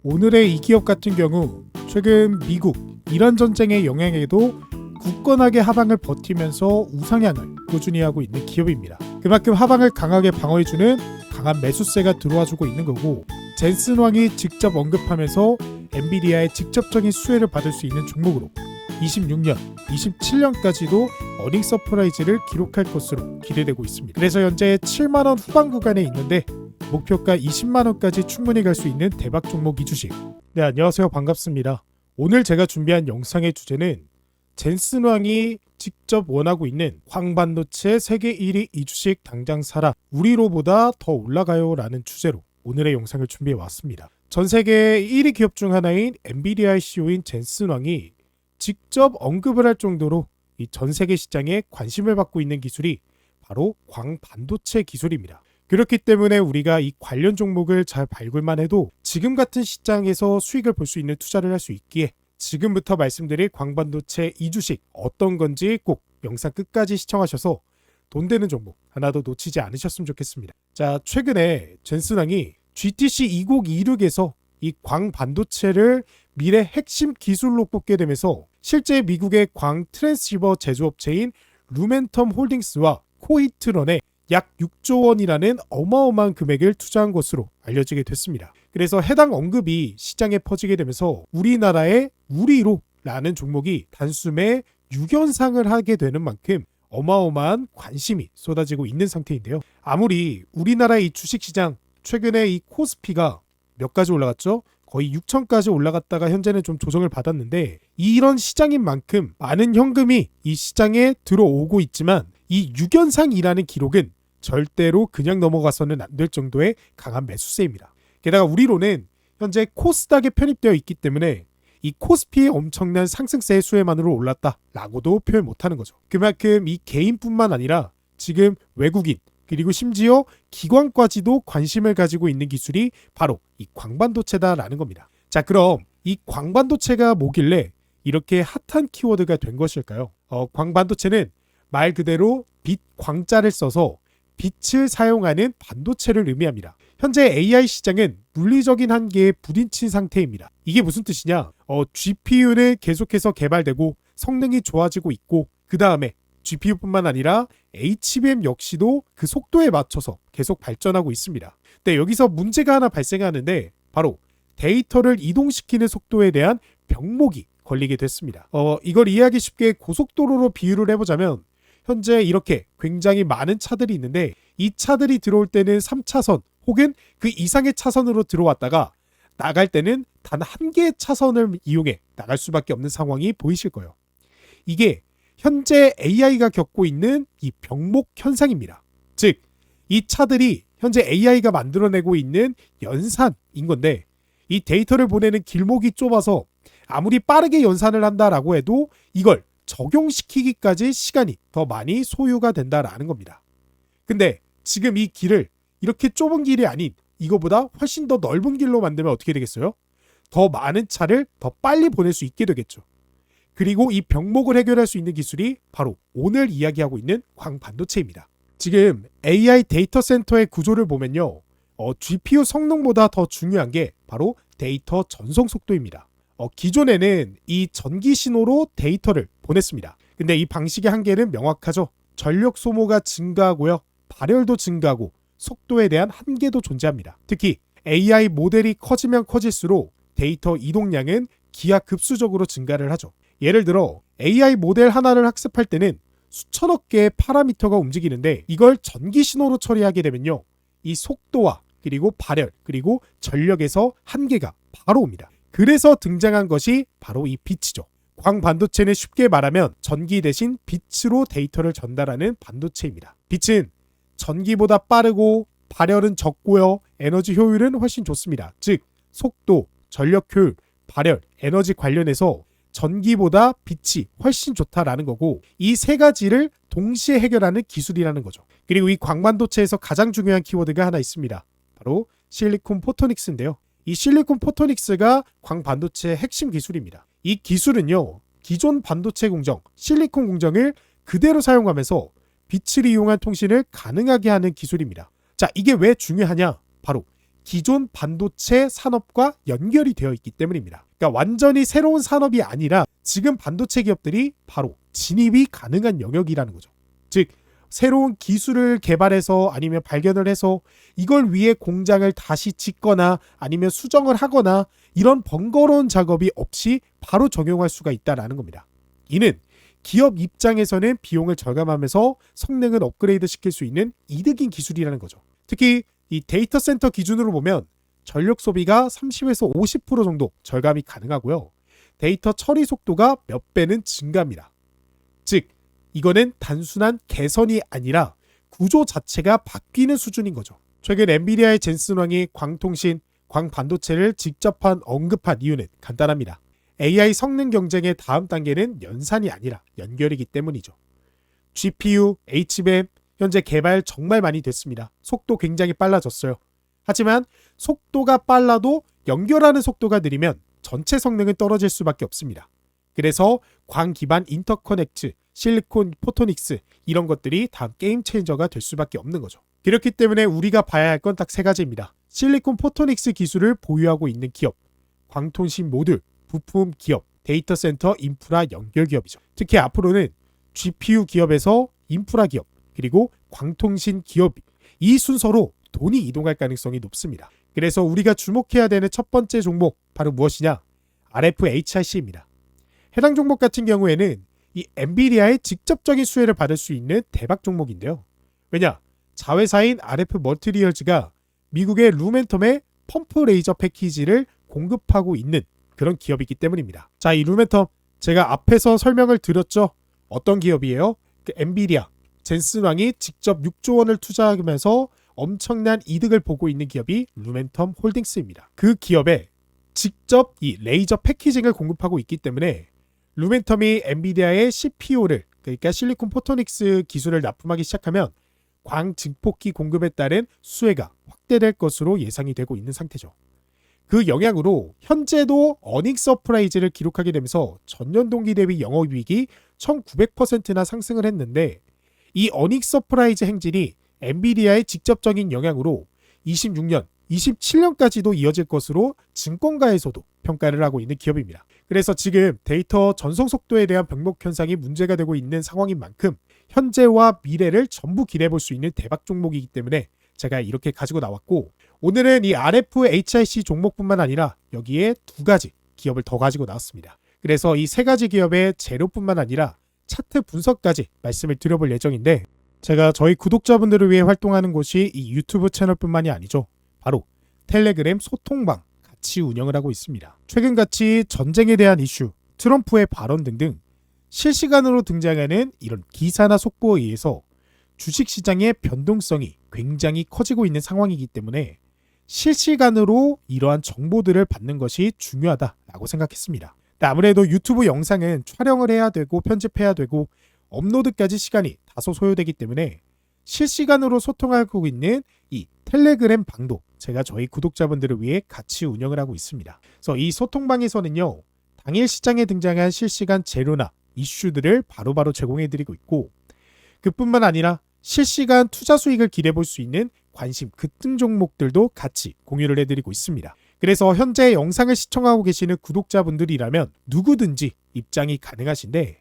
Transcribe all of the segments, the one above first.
오늘의 이 기업 같은 경우 최근 미국, 이란 전쟁의 영향에도 굳건하게 하방을 버티면서 우상향을 꾸준히 하고 있는 기업입니다. 그만큼 하방을 강하게 방어해주는 강한 매수세가 들어와주고 있는 거고, 젠슨 왕이 직접 언급하면서 엔비디아의 직접적인 수혜를 받을 수 있는 종목으로 26년, 27년까지도 어닝 서프라이즈를 기록할 것으로 기대되고 있습니다. 그래서 현재 7만원 후반 구간에 있는데 목표가 20만원까지 충분히 갈 수 있는 대박 종목 이 주식. 네, 안녕하세요. 반갑습니다. 오늘 제가 준비한 영상의 주제는 젠슨 왕이 직접 원하고 있는 광반도체 세계 1위 이 주식 당장 사라, 우리로보다 더 올라가요 라는 주제로 오늘의 영상을 준비해 왔습니다. 전 세계 1위 기업 중 하나인 엔비디아의 CEO인 젠슨 왕이 직접 언급을 할 정도로 이 전 세계 시장에 관심을 받고 있는 기술이 바로 광반도체 기술입니다. 그렇기 때문에 우리가 이 관련 종목을 잘 발굴만 해도 지금 같은 시장에서 수익을 볼 수 있는 투자를 할 수 있기에 지금부터 말씀드릴 광반도체 이 주식 어떤 건지 꼭 영상 끝까지 시청하셔서 돈 되는 종목 하나도 놓치지 않으셨으면 좋겠습니다. 자, 최근에 젠슨 왕이 GTC 2026에서 이 광반도체를 미래 핵심 기술로 꼽게 되면서 실제 미국의 광 트랜시버 제조업체인 루멘텀 홀딩스와 코히트런에 약 6조 원이라는 어마어마한 금액을 투자한 것으로 알려지게 됐습니다. 그래서 해당 언급이 시장에 퍼지게 되면서 우리나라의 우리로라는 종목이 단숨에 6연상을 하게 되는 만큼 어마어마한 관심이 쏟아지고 있는 상태인데요. 아무리 우리나라의 이 주식시장 최근에 이 코스피가 몇 가지 올라갔죠? 거의 6천까지 올라갔다가 현재는 좀 조정을 받았는데, 이런 시장인 만큼 많은 현금이 이 시장에 들어오고 있지만 이 6연상이라는 기록은 절대로 그냥 넘어가서는 안 될 정도의 강한 매수세입니다. 게다가 우리로는 현재 코스닥에 편입되어 있기 때문에 이 코스피의 엄청난 상승세의 수혜만으로 올랐다라고도 표현 못하는 거죠. 그만큼 이 개인뿐만 아니라 지금 외국인 그리고 심지어 기관까지도 관심을 가지고 있는 기술이 바로 이 광반도체다라는 겁니다. 자, 그럼 이 광반도체가 뭐길래 이렇게 핫한 키워드가 된 것일까요? 광반도체는 말 그대로 빛, 광자를 써서 빛을 사용하는 반도체를 의미합니다. 현재 AI 시장은 물리적인 한계에 부딪힌 상태입니다. 이게 무슨 뜻이냐? GPU는 계속해서 개발되고 성능이 좋아지고 있고, 그 다음에 GPU뿐만 아니라 HBM 역시도 그 속도에 맞춰서 계속 발전하고 있습니다. 근데 여기서 문제가 하나 발생하는데 바로 데이터를 이동시키는 속도에 대한 병목이 걸리게 됐습니다. 이걸 이해하기 쉽게 고속도로로 비유를 해보자면 현재 이렇게 굉장히 많은 차들이 있는데 이 차들이 들어올 때는 3차선 혹은 그 이상의 차선으로 들어왔다가 나갈 때는 단 한 개의 차선을 이용해 나갈 수밖에 없는 상황이 보이실 거예요. 이게 현재 AI가 겪고 있는 이 병목 현상입니다. 즉, 이 차들이 현재 AI가 만들어내고 있는 연산인 건데, 이 데이터를 보내는 길목이 좁아서 아무리 빠르게 연산을 한다라고 해도 이걸 적용시키기까지 시간이 더 많이 소요가 된다라는 겁니다. 근데 지금 이 길을 이렇게 좁은 길이 아닌 이거보다 훨씬 더 넓은 길로 만들면 어떻게 되겠어요? 더 많은 차를 더 빨리 보낼 수 있게 되겠죠. 그리고 이 병목을 해결할 수 있는 기술이 바로 오늘 이야기하고 있는 광반도체입니다. 지금 AI 데이터 센터의 구조를 보면요, GPU 성능보다 더 중요한 게 바로 데이터 전송 속도입니다. 기존에는 이 전기 신호로 데이터를 보냈습니다. 근데 이 방식의 한계는 명확하죠. 전력 소모가 증가하고요, 발열도 증가하고 속도에 대한 한계도 존재합니다. 특히 AI 모델이 커지면 커질수록 데이터 이동량은 기하급수적으로 증가를 하죠. 예를 들어 AI 모델 하나를 학습할 때는 수천억 개의 파라미터가 움직이는데 이걸 전기 신호로 처리하게 되면요, 이 속도와 그리고 발열 그리고 전력에서 한계가 바로 옵니다. 그래서 등장한 것이 바로 이 빛이죠. 광반도체는 쉽게 말하면 전기 대신 빛으로 데이터를 전달하는 반도체입니다. 빛은 전기보다 빠르고 발열은 적고요, 에너지 효율은 훨씬 좋습니다. 즉, 속도, 전력 효율, 발열, 에너지 관련해서 전기보다 빛이 훨씬 좋다라는 거고, 이 세 가지를 동시에 해결하는 기술이라는 거죠. 그리고 이 광반도체에서 가장 중요한 키워드가 하나 있습니다. 바로 실리콘 포토닉스인데요. 이 실리콘 포토닉스가 광반도체의 핵심 기술입니다. 이 기술은요, 기존 반도체 공정, 실리콘 공정을 그대로 사용하면서 빛을 이용한 통신을 가능하게 하는 기술입니다. 자, 이게 왜 중요하냐? 바로 기존 반도체 산업과 연결이 되어 있기 때문입니다. 그러니까 완전히 새로운 산업이 아니라 지금 반도체 기업들이 바로 진입이 가능한 영역이라는 거죠. 즉 새로운 기술을 개발해서 아니면 발견을 해서 이걸 위해 공장을 다시 짓거나 아니면 수정을 하거나 이런 번거로운 작업이 없이 바로 적용할 수가 있다는 겁니다. 이는 기업 입장에서는 비용을 절감하면서 성능을 업그레이드 시킬 수 있는 이득인 기술이라는 거죠. 특히 이 데이터 센터 기준으로 보면 전력 소비가 30에서 50% 정도 절감이 가능하고요. 데이터 처리 속도가 몇 배는 증가합니다. 즉 이거는 단순한 개선이 아니라 구조 자체가 바뀌는 수준인 거죠. 최근 엔비디아의 젠슨 왕이 광통신, 광반도체를 직접 언급한 이유는 간단합니다. AI 성능 경쟁의 다음 단계는 연산이 아니라 연결이기 때문이죠. GPU, HBM 현재 개발 정말 많이 됐습니다. 속도 굉장히 빨라졌어요. 하지만 속도가 빨라도 연결하는 속도가 느리면 전체 성능은 떨어질 수밖에 없습니다. 그래서 광 기반 인터커넥트, 실리콘 포토닉스 이런 것들이 다음 게임 체인저가 될 수밖에 없는 거죠. 그렇기 때문에 우리가 봐야 할 건 딱 세 가지입니다. 실리콘 포토닉스 기술을 보유하고 있는 기업, 광통신 모듈, 부품 기업, 데이터 센터 인프라 연결 기업이죠. 특히 앞으로는 GPU 기업에서 인프라 기업, 그리고 광통신 기업 이 순서로 돈이 이동할 가능성이 높습니다. 그래서 우리가 주목해야 되는 첫 번째 종목 바로 무엇이냐? RFHIC입니다. 해당 종목 같은 경우에는 이 엔비디아의 직접적인 수혜를 받을 수 있는 대박 종목인데요. 왜냐? 자회사인 RF 머티리얼즈가 미국의 루멘텀의 펌프 레이저 패키지를 공급하고 있는 그런 기업이기 때문입니다. 자, 이 루멘텀 제가 앞에서 설명을 드렸죠. 어떤 기업이에요? 엔비디아, 젠슨 왕이 직접 6조 원을 투자하면서 엄청난 이득을 보고 있는 기업이 루멘텀 홀딩스입니다. 그 기업에 직접 이 레이저 패키징을 공급하고 있기 때문에 루멘텀이 엔비디아의 CPO를 그러니까 실리콘 포토닉스 기술을 납품하기 시작하면 광 증폭기 공급에 따른 수혜가 확대될 것으로 예상이 되고 있는 상태죠. 그 영향으로 현재도 어닝 서프라이즈를 기록하게 되면서 전년 동기 대비 영업이익이 1900%나 상승을 했는데 이 어닝 서프라이즈 행진이 엔비디아의 직접적인 영향으로 26년, 27년까지도 이어질 것으로 증권가에서도 평가를 하고 있는 기업입니다. 그래서 지금 데이터 전송 속도에 대한 병목 현상이 문제가 되고 있는 상황인 만큼 현재와 미래를 전부 기대해 볼 수 있는 대박 종목이기 때문에 제가 이렇게 가지고 나왔고 오늘은 이 RFHIC 종목뿐만 아니라 여기에 두 가지 기업을 더 가지고 나왔습니다. 그래서 이 세 가지 기업의 재료뿐만 아니라 차트 분석까지 말씀을 드려볼 예정인데 제가 저희 구독자분들을 위해 활동하는 곳이 이 유튜브 채널뿐만이 아니죠. 바로 텔레그램 소통방 같이 운영을 하고 있습니다. 최근같이 전쟁에 대한 이슈, 트럼프의 발언 등등 실시간으로 등장하는 이런 기사나 속보에 의해서 주식시장의 변동성이 굉장히 커지고 있는 상황이기 때문에 실시간으로 이러한 정보들을 받는 것이 중요하다라고 생각했습니다. 아무래도 유튜브 영상은 촬영을 해야 되고 편집해야 되고 업로드까지 시간이 다소 소요되기 때문에 실시간으로 소통하고 있는 이 텔레그램 방도 제가 저희 구독자분들을 위해 같이 운영을 하고 있습니다. 그래서 이 소통방에서는요, 당일 시장에 등장한 실시간 재료나 이슈들을 바로바로 제공해드리고 있고 그뿐만 아니라 실시간 투자 수익을 기대해 볼 수 있는 관심 급등 종목들도 같이 공유를 해드리고 있습니다. 그래서 현재 영상을 시청하고 계시는 구독자분들이라면 누구든지 입장이 가능하신데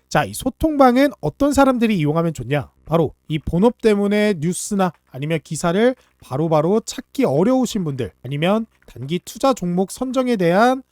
자, 이 소통방은 어떤 사람들이 이용하면 좋냐? 바로 이 본업 때문에 뉴스나 아니면 기사를 바로바로 찾기 어려우신 분들 아니면 단기 투자 종목 선정에 대한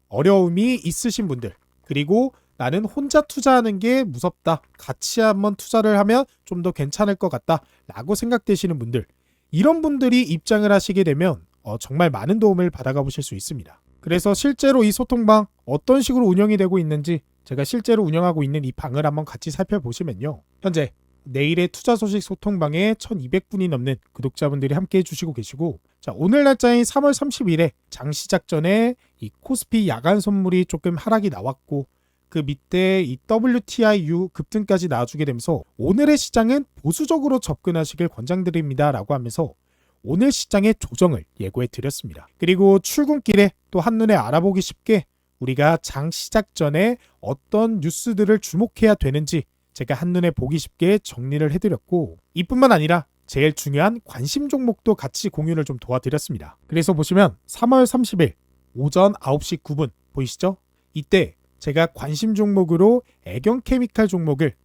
어려움이 있으신 분들 그리고 나는 혼자 투자하는 게 무섭다. 같이 한번 투자를 하면 좀 더 괜찮을 것 같다. 라고 생각되시는 분들 이런 분들이 입장을 하시게 되면 정말 많은 도움을 받아가 보실 수 있습니다. 그래서 실제로 이 소통방 어떤 식으로 운영이 되고 있는지 제가 실제로 운영하고 있는 이 방을 한번 같이 살펴보시면요. 현재 내일의 투자 소식 소통방에 1200분이 넘는 구독자분들이 함께 해주시고 계시고 자, 오늘 날짜인 3월 30일에 장 시작 전에 이 코스피 야간 선물이 조금 하락이 나왔고 그 밑에 이 WTIU 급등까지 나와주게 되면서 오늘의 시장은 보수적으로 접근하시길 권장드립니다 라고 하면서 오늘 시장의 조정을 예고해 드렸습니다. 그리고 출근길에 또 한눈에 알아보기 쉽게 우리가 장 시작 전에 어떤 뉴스들을 주목해야 되는지 제가 한눈에 보기 쉽게 정리를 해드렸고 이뿐만 아니라 제일 중요한 관심 종목도 같이 공유를 좀 도와드렸습니다. 그래서 보시면 3월 30일 오전 9시 9분 보이시죠? 이때 제가 관심 종목으로 애경케미칼 종목을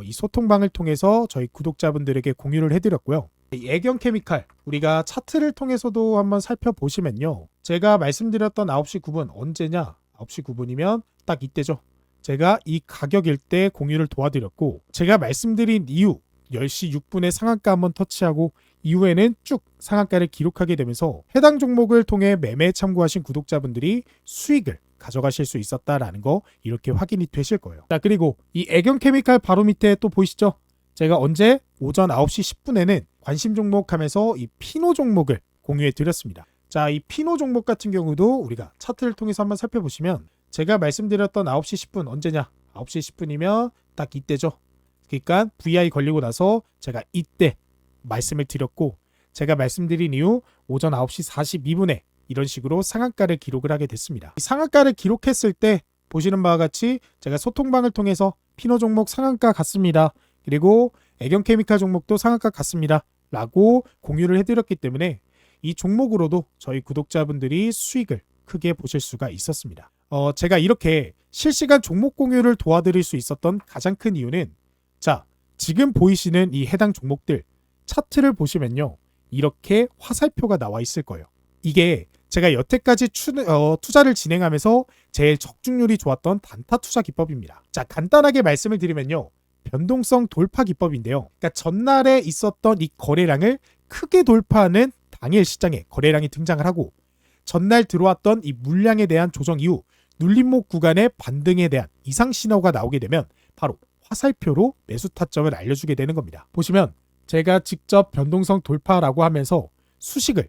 이 소통방을 통해서 저희 구독자분들에게 공유를 해드렸고요. 이 애경케미칼 우리가 차트를 통해서도 한번 살펴보시면요. 제가 말씀드렸던 9시 9분 언제냐? 9시 9분이면 딱 이때죠. 제가 이 가격일 때 공유를 도와드렸고 제가 말씀드린 이후 10시 6분에 상한가 한번 터치하고 이후에는 쭉 상한가를 기록하게 되면서 해당 종목을 통해 매매에 참고하신 구독자분들이 수익을 가져가실 수 있었다라는 거 이렇게 확인이 되실 거예요. 자, 그리고 이 애경케미칼 바로 밑에 또 보이시죠? 제가 언제 오전 9시 10분에는 관심 종목 하면서 이 피노 종목을 공유해 드렸습니다. 자, 이 피노 종목 같은 경우도 우리가 차트를 통해서 한번 살펴보시면 제가 말씀드렸던 9시 10분 언제냐? 9시 10분이면 딱 이때죠. 그러니까 VI 걸리고 나서 제가 이때 말씀을 드렸고 제가 말씀드린 이후 오전 9시 42분에 이런 식으로 상한가를 기록을 하게 됐습니다. 이 상한가를 기록했을 때 보시는 바와 같이 제가 소통방을 통해서 피노 종목 상한가 같습니다. 그리고 애경케미칼 종목도 상한가 같습니다. 라고 공유를 해드렸기 때문에 이 종목으로도 저희 구독자분들이 수익을 크게 보실 수가 있었습니다. 제가 이렇게 실시간 종목 공유를 도와드릴 수 있었던 가장 큰 이유는 자, 지금 보이시는 이 해당 종목들 차트를 보시면요. 이렇게 화살표가 나와 있을 거예요. 이게 제가 여태까지 투자를 진행하면서 제일 적중률이 좋았던 단타 투자 기법입니다. 자, 간단하게 말씀을 드리면요. 변동성 돌파 기법인데요. 그러니까 전날에 있었던 이 거래량을 크게 돌파하는 당일 시장에 거래량이 등장을 하고 전날 들어왔던 이 물량에 대한 조정 이후 눌림목 구간의 반등에 대한 이상 신호가 나오게 되면 바로 화살표로 매수 타점을 알려주게 되는 겁니다. 보시면 제가 직접 변동성 돌파라고 하면서 수식을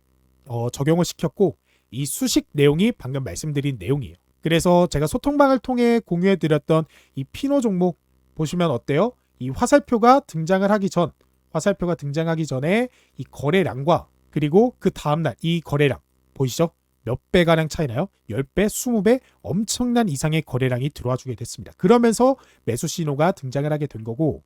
적용을 시켰고 이 수식 내용이 방금 말씀드린 내용이에요. 그래서 제가 소통방을 통해 공유해드렸던 이 피노 종목 보시면 어때요? 이 화살표가 등장하기 전에 이 거래량과 그리고 그 다음날 이 거래량 보이시죠? 몇 배가량 차이나요? 10배, 20배 엄청난 이상의 거래량이 들어와 주게 됐습니다. 그러면서 매수 신호가 등장을 하게 된 거고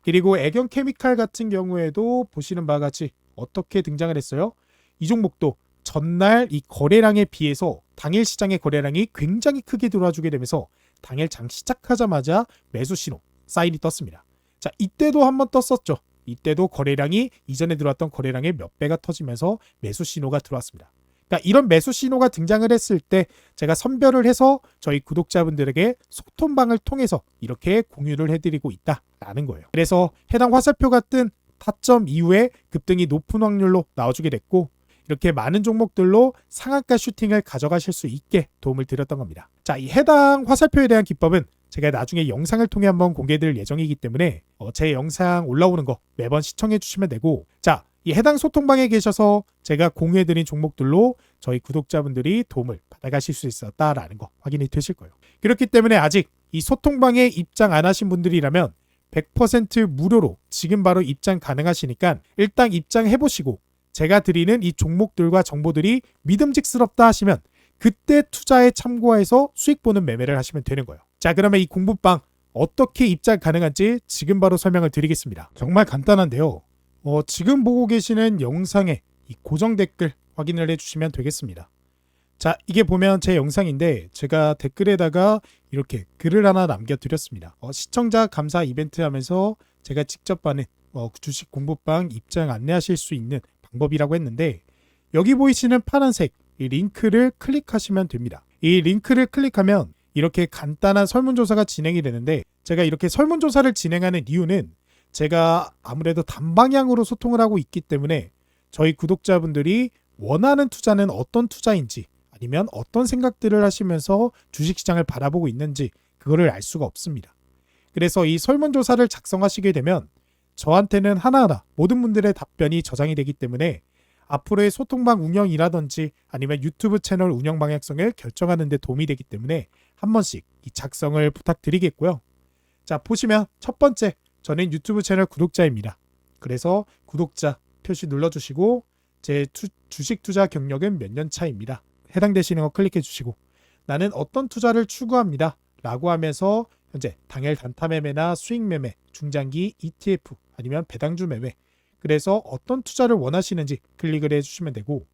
그리고 애경케미칼 같은 경우에도 보시는 바와 같이 어떻게 등장을 했어요? 이 종목도 전날 이 거래량에 비해서 당일 시장의 거래량이 굉장히 크게 들어와 주게 되면서 당일 장 시작하자마자 매수 신호 사인이 떴습니다. 자, 이때도 한번 떴었죠. 이때도 거래량이 이전에 들어왔던 거래량의 몇 배가 터지면서 매수 신호가 들어왔습니다. 그러니까 이런 매수 신호가 등장을 했을 때 제가 선별을 해서 저희 구독자분들에게 소통방을 통해서 이렇게 공유를 해드리고 있다라는 거예요. 그래서 해당 화살표가 뜬 타점 이후에 급등이 높은 확률로 나와주게 됐고 이렇게 많은 종목들로 상한가 슈팅을 가져가실 수 있게 도움을 드렸던 겁니다. 자, 이 해당 화살표에 대한 기법은 제가 나중에 영상을 통해 한번 공개드릴 예정이기 때문에 제 영상 올라오는 거 매번 시청해 주시면 되고 자, 이 해당 소통방에 계셔서 제가 공유해드린 종목들로 저희 구독자분들이 도움을 받아가실 수 있었다라는 거 확인이 되실 거예요. 그렇기 때문에 아직 이 소통방에 입장 안 하신 분들이라면 100% 무료로 지금 바로 입장 가능하시니까 일단 입장해보시고 제가 드리는 이 종목들과 정보들이 믿음직스럽다 하시면 그때 투자에 참고해서 수익 보는 매매를 하시면 되는 거예요. 자, 그러면 이 공부방 어떻게 입장 가능한지 지금 바로 설명을 드리겠습니다. 정말 간단한데요. 지금 보고 계시는 영상에 이 고정 댓글 확인을 해주시면 되겠습니다. 자, 이게 보면 제 영상인데 제가 댓글에다가 이렇게 글을 하나 남겨드렸습니다. 시청자 감사 이벤트 하면서 제가 직접 하는 주식 공부방 입장 안내하실 수 있는 방법이라고 했는데 여기 보이시는 파란색 이 링크를 클릭하시면 됩니다. 이 링크를 클릭하면 이렇게 간단한 설문조사가 진행이 되는데 제가 이렇게 설문조사를 진행하는 이유는 제가 아무래도 단방향으로 소통을 하고 있기 때문에 저희 구독자분들이 원하는 투자는 어떤 투자인지 아니면 어떤 생각들을 하시면서 주식시장을 바라보고 있는지 그거를 알 수가 없습니다. 그래서 이 설문조사를 작성하시게 되면 저한테는 하나하나 모든 분들의 답변이 저장이 되기 때문에 앞으로의 소통방 운영이라든지 아니면 유튜브 채널 운영 방향성을 결정하는 데 도움이 되기 때문에 한 번씩 이 작성을 부탁드리겠고요. 자, 보시면 첫 번째 저는 유튜브 채널 구독자입니다. 그래서 구독자 표시 눌러주시고 제 주식 투자 경력은 몇 년 차입니다. 해당되시는 거 클릭해 주시고 나는 어떤 투자를 추구합니다. 라고 하면서 현재 당일 단타 매매나 수익 매매, 중장기 ETF 아니면 배당주 매매 그래서 어떤 투자를 원하시는지 클릭을 해주시면 되고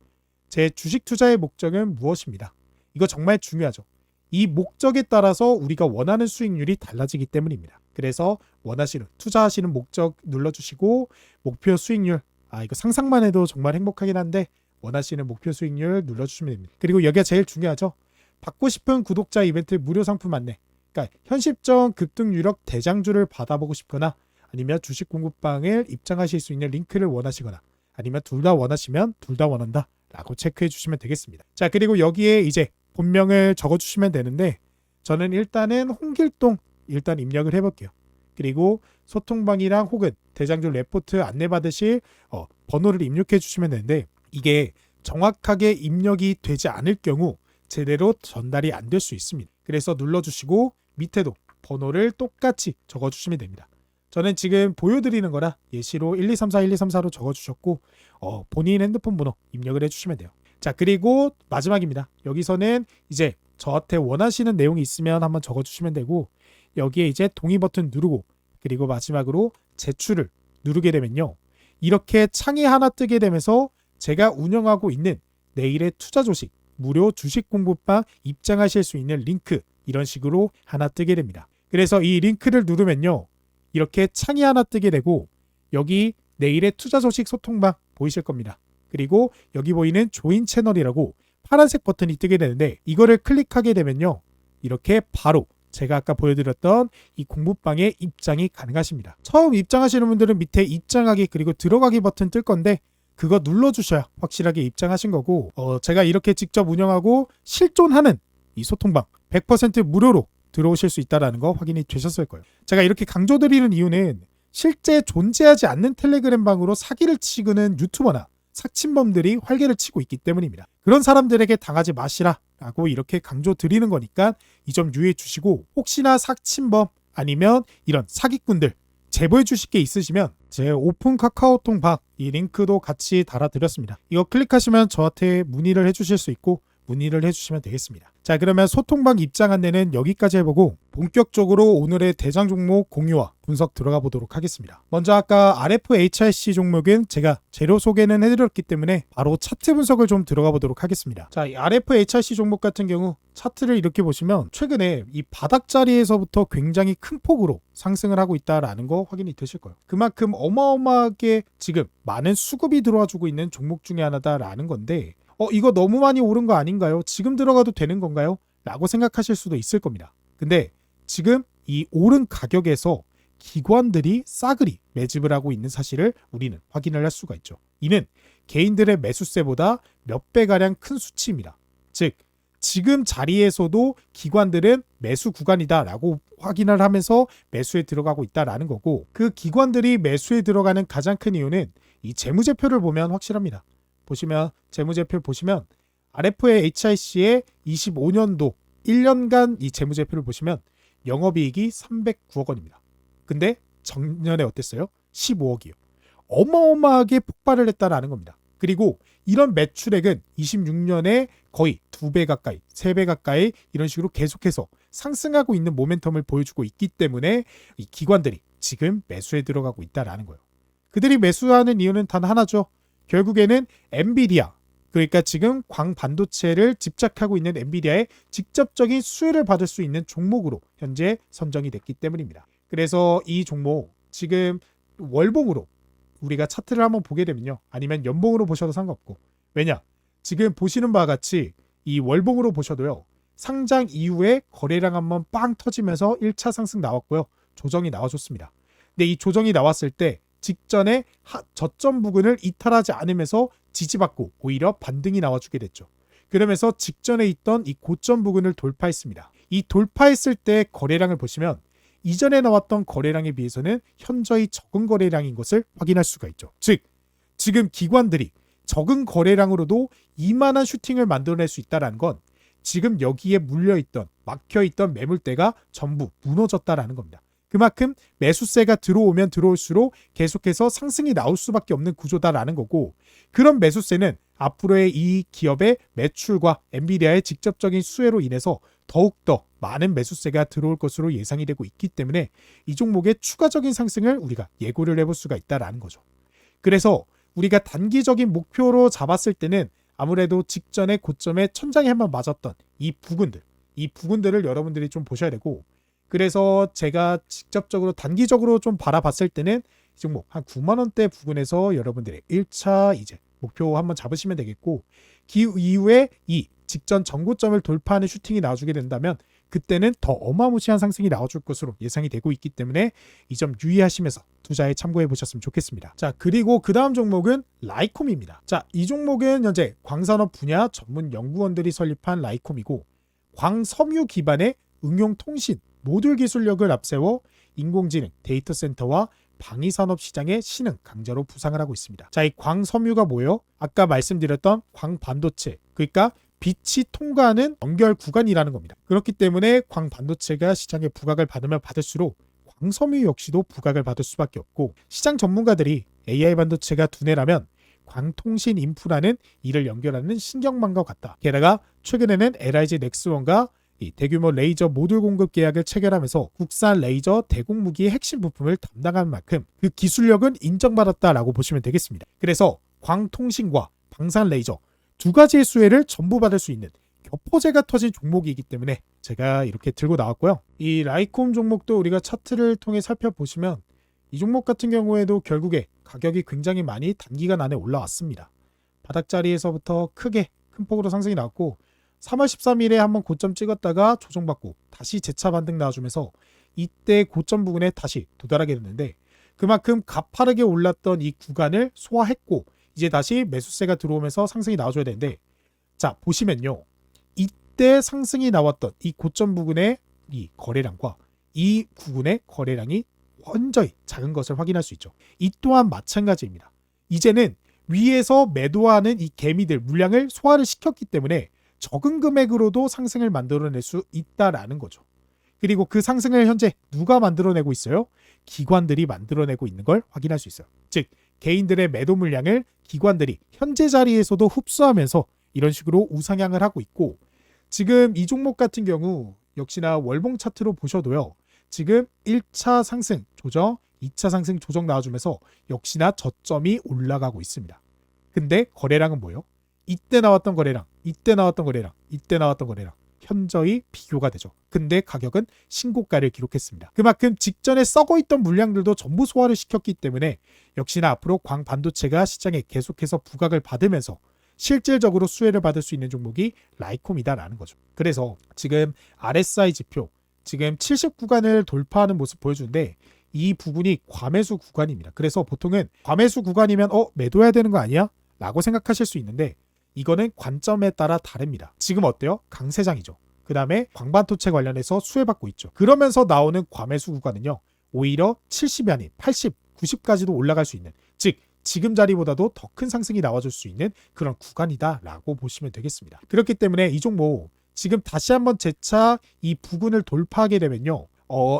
제 주식 투자의 목적은 무엇입니다. 이거 정말 중요하죠. 이 목적에 따라서 우리가 원하는 수익률이 달라지기 때문입니다. 그래서 원하시는 투자하시는 목적 눌러주시고 목표 수익률 이거 상상만 해도 정말 행복하긴 한데 원하시는 목표 수익률 눌러주시면 됩니다. 그리고 여기가 제일 중요하죠. 받고 싶은 구독자 이벤트 무료 상품 안내. 그러니까 현실적 급등 유력 대장주를 받아보고 싶거나 아니면 주식 공부방을 입장하실 수 있는 링크를 원하시거나 아니면 둘 다 원하시면 둘 다 원한다 라고 체크해 주시면 되겠습니다. 자, 그리고 여기에 이제 본명을 적어주시면 되는데 저는 일단은 홍길동 일단 입력을 해볼게요. 그리고 소통방이랑 혹은 대장주 레포트 안내받으실 번호를 입력해 주시면 되는데 이게 정확하게 입력이 되지 않을 경우 제대로 전달이 안 될 수 있습니다. 그래서 눌러주시고 밑에도 번호를 똑같이 적어주시면 됩니다. 저는 지금 보여드리는 거라 예시로 1234, 1234로 적어주셨고 본인 핸드폰 번호 입력을 해주시면 돼요. 자, 그리고 마지막입니다. 여기서는 이제 저한테 원하시는 내용이 있으면 한번 적어주시면 되고 여기에 이제 동의 버튼 누르고 그리고 마지막으로 제출을 누르게 되면요. 이렇게 창이 하나 뜨게 되면서 제가 운영하고 있는 내일의 투자 조식 무료 주식 공부방 입장하실 수 있는 링크 이런 식으로 하나 뜨게 됩니다. 그래서 이 링크를 누르면요. 이렇게 창이 하나 뜨게 되고 여기 내일의 투자 소식 소통방 보이실 겁니다. 그리고 여기 보이는 조인 채널이라고 파란색 버튼이 뜨게 되는데 이거를 클릭하게 되면요. 이렇게 바로 제가 아까 보여드렸던 이 공부방에 입장이 가능하십니다. 처음 입장하시는 분들은 밑에 입장하기 그리고 들어가기 버튼 뜰 건데 그거 눌러주셔야 확실하게 입장하신 거고 제가 이렇게 직접 운영하고 실존하는 이 소통방 100% 무료로 들어오실 수 있다는 거 확인이 되셨을 거예요. 제가 이렇게 강조드리는 이유는 실제 존재하지 않는 텔레그램 방으로 사기를 치고는 유튜버나 삭친범들이 활개를 치고 있기 때문입니다. 그런 사람들에게 당하지 마시라 라고 이렇게 강조드리는 거니까 이 점 유의해 주시고 혹시나 삭친범 아니면 이런 사기꾼들 제보해 주실 게 있으시면 제 오픈 카카오톡 방 이 링크도 같이 달아드렸습니다. 이거 클릭하시면 저한테 문의를 해주실 수 있고 문의를 해주시면 되겠습니다. 자, 그러면 소통방 입장 안내는 여기까지 해보고 본격적으로 오늘의 대장 종목 공유와 분석 들어가 보도록 하겠습니다. 먼저 아까 RFHIC 종목은 제가 재료 소개는 해드렸기 때문에 바로 차트 분석을 좀 들어가 보도록 하겠습니다. 자, 이 RFHIC 종목 같은 경우 차트를 이렇게 보시면 최근에 이 바닥 자리에서부터 굉장히 큰 폭으로 상승을 하고 있다라는 거 확인이 되실 거예요. 그만큼 어마어마하게 지금 많은 수급이 들어와주고 있는 종목 중에 하나다라는 건데 이거 너무 많이 오른 거 아닌가요? 지금 들어가도 되는 건가요? 라고 생각하실 수도 있을 겁니다. 근데 지금 이 오른 가격에서 기관들이 싸그리 매집을 하고 있는 사실을 우리는 확인을 할 수가 있죠. 이는 개인들의 매수세보다 몇 배가량 큰 수치입니다. 즉 지금 자리에서도 기관들은 매수 구간이다라고 확인을 하면서 매수에 들어가고 있다라는 거고 그 기관들이 매수에 들어가는 가장 큰 이유는 이 재무제표를 보면 확실합니다. 보시면 재무제표 보시면 RF의 HIC의 25년도 1년간 이 재무제표를 보시면 영업이익이 309억 원입니다. 근데 작년에 어땠어요? 15억이요. 어마어마하게 폭발을 했다라는 겁니다. 그리고 이런 매출액은 26년에 거의 2배 가까이, 3배 가까이 이런 식으로 계속해서 상승하고 있는 모멘텀을 보여주고 있기 때문에 이 기관들이 지금 매수에 들어가고 있다라는 거예요. 그들이 매수하는 이유는 단 하나죠. 결국에는 엔비디아, 그러니까 지금 광반도체를 집착하고 있는 엔비디아의 직접적인 수혜를 받을 수 있는 종목으로 현재 선정이 됐기 때문입니다. 그래서 이 종목 지금 월봉으로 우리가 차트를 한번 보게 되면요. 아니면 연봉으로 보셔도 상관없고 왜냐? 지금 보시는 바와 같이 이 월봉으로 보셔도요. 상장 이후에 거래량 한번 빵 터지면서 1차 상승 나왔고요. 조정이 나와줬습니다. 근데 이 조정이 나왔을 때 직전에 저점 부근을 이탈하지 않으면서 지지받고 오히려 반등이 나와주게 됐죠. 그러면서 직전에 있던 이 고점 부근을 돌파했습니다. 이 돌파했을 때 거래량을 보시면 이전에 나왔던 거래량에 비해서는 현저히 적은 거래량인 것을 확인할 수가 있죠. 즉 지금 기관들이 적은 거래량으로도 이만한 슈팅을 만들어낼 수 있다는 건 지금 여기에 물려있던 막혀있던 매물대가 전부 무너졌다라는 겁니다. 그만큼 매수세가 들어오면 들어올수록 계속해서 상승이 나올 수밖에 없는 구조다라는 거고 그런 매수세는 앞으로의 이 기업의 매출과 엔비디아의 직접적인 수혜로 인해서 더욱더 많은 매수세가 들어올 것으로 예상이 되고 있기 때문에 이 종목의 추가적인 상승을 우리가 예고를 해볼 수가 있다라는 거죠. 그래서 우리가 단기적인 목표로 잡았을 때는 아무래도 직전에 고점에 천장에 한번 맞았던 이 부근들을 여러분들이 좀 보셔야 되고, 그래서 제가 직접적으로 단기적으로 좀 바라봤을 때는 이 종목 한 9만 원대 부근에서 여러분들의 1차 이제 목표 한번 잡으시면 되겠고, 그 이후에 이 직전 전고점을 돌파하는 슈팅이 나와주게 된다면 그때는 더 어마무시한 상승이 나와줄 것으로 예상이 되고 있기 때문에 이 점 유의하시면서 투자에 참고해 보셨으면 좋겠습니다. 자, 그리고 그 다음 종목은 라이콤입니다. 자, 이 종목은 현재 광산업 분야 전문 연구원들이 설립한 라이콤이고, 광섬유 기반의 응용 통신 모듈 기술력을 앞세워 인공지능 데이터 센터와 방위산업 시장의 신흥 강자로 부상을 하고 있습니다. 자, 이 광섬유가 뭐예요? 아까 말씀드렸던 광반도체, 그러니까 빛이 통과하는 연결 구간이라는 겁니다. 그렇기 때문에 광반도체가 시장에 부각을 받으면 받을수록 광섬유 역시도 부각을 받을 수밖에 없고, 시장 전문가들이 AI 반도체가 두뇌라면 광통신 인프라는 이를 연결하는 신경망과 같다. 게다가 최근에는 LIG 넥스원과 이 대규모 레이저 모듈 공급 계약을 체결하면서 국산 레이저 대공 무기의 핵심 부품을 담당한 만큼 그 기술력은 인정받았다라고 보시면 되겠습니다. 그래서 광통신과 방산 레이저 두 가지의 수혜를 전부 받을 수 있는 겹포제가 터진 종목이기 때문에 제가 이렇게 들고 나왔고요. 이 라이콤 종목도 우리가 차트를 통해 살펴보시면 이 종목 같은 경우에도 결국에 가격이 굉장히 많이 단기간 안에 올라왔습니다. 바닥자리에서부터 크게 큰 폭으로 상승이 나왔고, 3월 13일에 한번 고점 찍었다가 조정받고 다시 재차 반등 나와주면서 이때 고점 부근에 다시 도달하게 됐는데, 그만큼 가파르게 올랐던 이 구간을 소화했고 이제 다시 매수세가 들어오면서 상승이 나와줘야 되는데, 자 보시면요, 이때 상승이 나왔던 이 고점 부근의 이 거래량과 이 부근의 거래량이 현저히 작은 것을 확인할 수 있죠. 이 또한 마찬가지입니다. 이제는 위에서 매도하는 이 개미들 물량을 소화를 시켰기 때문에 적은 금액으로도 상승을 만들어낼 수 있다라는 거죠. 그리고 그 상승을 현재 누가 만들어내고 있어요? 기관들이 만들어내고 있는 걸 확인할 수 있어요. 즉 개인들의 매도 물량을 기관들이 현재 자리에서도 흡수하면서 이런 식으로 우상향을 하고 있고, 지금 이 종목 같은 경우 역시나 월봉 차트로 보셔도요, 지금 1차 상승 조정, 2차 상승 조정 나와주면서 역시나 저점이 올라가고 있습니다. 근데 거래량은 뭐예요? 이때 나왔던 거래량, 이때 나왔던 거래량, 이때 나왔던 거래량 현저히 비교가 되죠. 근데 가격은 신고가를 기록했습니다. 그만큼 직전에 썩어있던 물량들도 전부 소화를 시켰기 때문에 역시나 앞으로 광반도체가 시장에 계속해서 부각을 받으면서 실질적으로 수혜를 받을 수 있는 종목이 라이콤이다라는 거죠. 그래서 지금 RSI 지표 지금 70 구간을 돌파하는 모습 보여주는데, 이 부분이 과매수 구간입니다. 그래서 보통은 과매수 구간이면 매도해야 되는 거 아니야? 라고 생각하실 수 있는데, 이거는 관점에 따라 다릅니다. 지금 어때요? 강세장이죠. 그 다음에 광반도체 관련해서 수혜받고 있죠. 그러면서 나오는 과매수 구간은요, 오히려 70이 아닌 80, 90까지도 올라갈 수 있는, 즉 지금 자리보다도 더 큰 상승이 나와줄 수 있는 그런 구간이다라고 보시면 되겠습니다. 그렇기 때문에 이 종목 지금 다시 한번 재차 이 부근을 돌파하게 되면요,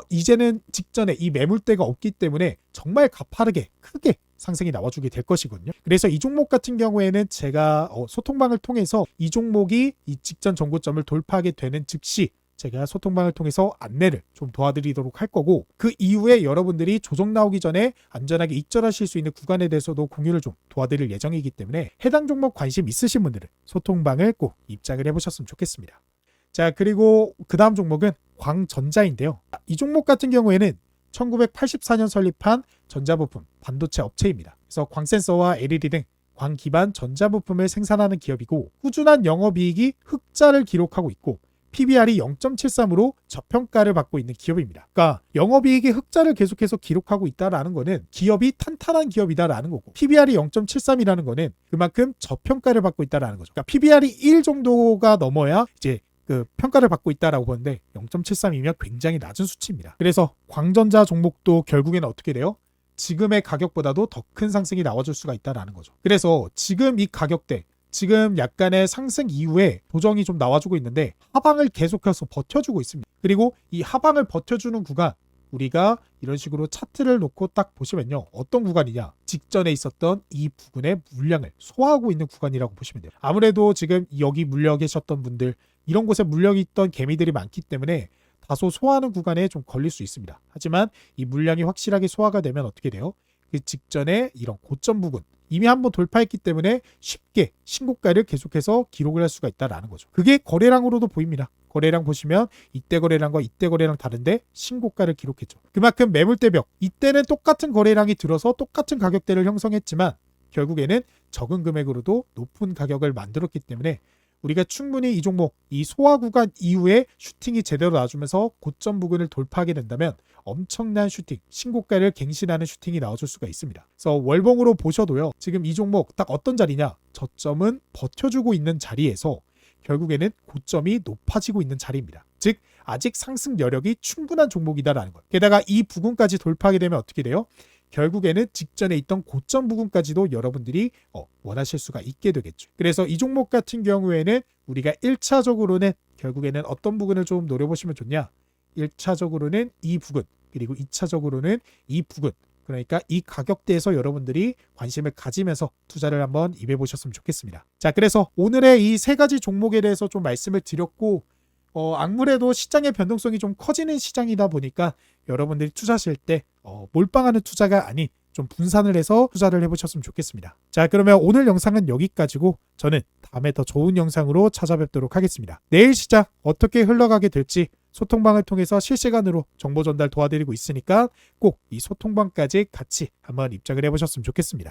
이제는 직전에 이 매물대가 없기 때문에 정말 가파르게 크게 상승이 나와주게 될 것이거든요. 그래서 이 종목 같은 경우에는 제가 소통방을 통해서 이 종목이 이 직전 전고점을 돌파하게 되는 즉시 제가 소통방을 통해서 안내를 좀 도와드리도록 할 거고, 그 이후에 여러분들이 조정 나오기 전에 안전하게 익절하실 수 있는 구간에 대해서도 공유를 좀 도와드릴 예정이기 때문에 해당 종목 관심 있으신 분들은 소통방을 꼭 입장을 해보셨으면 좋겠습니다. 자, 그리고 그 다음 종목은 광전자인데요. 이 종목 같은 경우에는 1984년 설립한 전자부품 반도체 업체입니다. 그래서 광센서와 LED 등 광 기반 전자부품을 생산하는 기업이고, 꾸준한 영업이익이 흑자를 기록하고 있고 PBR이 0.73으로 저평가를 받고 있는 기업입니다. 그러니까 영업이익이 흑자를 계속해서 기록하고 있다라는 거는 기업이 탄탄한 기업이다라는 거고, PBR이 0.73이라는 거는 그만큼 저평가를 받고 있다라는 거죠. 그러니까 PBR이 1 정도가 넘어야 이제 그 평가를 받고 있다라고 보는데 0.73이면 굉장히 낮은 수치입니다. 그래서 광전자 종목도 결국에는 어떻게 돼요? 지금의 가격보다도 더 큰 상승이 나와줄 수가 있다라는 거죠. 그래서 지금 이 가격대, 지금 약간의 상승 이후에 조정이 좀 나와주고 있는데 하방을 계속해서 버텨주고 있습니다. 그리고 이 하방을 버텨주는 구간, 우리가 이런 식으로 차트를 놓고 딱 보시면요, 어떤 구간이냐, 직전에 있었던 이 부분의 물량을 소화하고 있는 구간이라고 보시면 돼요. 아무래도 지금 여기 물려 계셨던 분들, 이런 곳에 물려있던 있던 개미들이 많기 때문에 다소 소화하는 구간에 좀 걸릴 수 있습니다. 하지만 이 물량이 확실하게 소화가 되면 어떻게 돼요? 그 직전에 이런 고점 부분 이미 한번 돌파했기 때문에 쉽게 신고가를 계속해서 기록을 할 수가 있다라는 거죠. 그게 거래량으로도 보입니다. 거래량 보시면 이때 거래량과 이때 거래량 다른데 신고가를 기록했죠. 그만큼 매물대벽 이때는 똑같은 거래량이 들어서 똑같은 가격대를 형성했지만 결국에는 적은 금액으로도 높은 가격을 만들었기 때문에 우리가 충분히 이 종목 이 소화 구간 이후에 슈팅이 제대로 나와주면서 고점 부근을 돌파하게 된다면 엄청난 슈팅, 신고가를 갱신하는 슈팅이 나와줄 수가 있습니다. 그래서 월봉으로 보셔도요. 지금 이 종목 딱 어떤 자리냐? 저점은 버텨주고 있는 자리에서 결국에는 고점이 높아지고 있는 자리입니다. 즉 아직 상승 여력이 충분한 종목이다라는 거예요. 게다가 이 부근까지 돌파하게 되면 어떻게 돼요? 결국에는 직전에 있던 고점 부분까지도 여러분들이 원하실 수가 있게 되겠죠. 그래서 이 종목 같은 경우에는 우리가 1차적으로는 결국에는 어떤 부분을 좀 노려보시면 좋냐? 1차적으로는 이 부분, 그리고 2차적으로는 이 부분. 그러니까 이 가격대에서 여러분들이 관심을 가지면서 투자를 한번 임해보셨으면 좋겠습니다. 자, 그래서 오늘의 이 세 가지 종목에 대해서 좀 말씀을 드렸고 아무래도 시장의 변동성이 좀 커지는 시장이다 보니까 여러분들이 투자하실 때 몰빵하는 투자가 아닌 좀 분산을 해서 투자를 해보셨으면 좋겠습니다. 자, 그러면 오늘 영상은 여기까지고 저는 다음에 더 좋은 영상으로 찾아뵙도록 하겠습니다. 내일 시장 어떻게 흘러가게 될지 소통방을 통해서 실시간으로 정보 전달 도와드리고 있으니까 꼭 이 소통방까지 같이 한번 입장을 해보셨으면 좋겠습니다.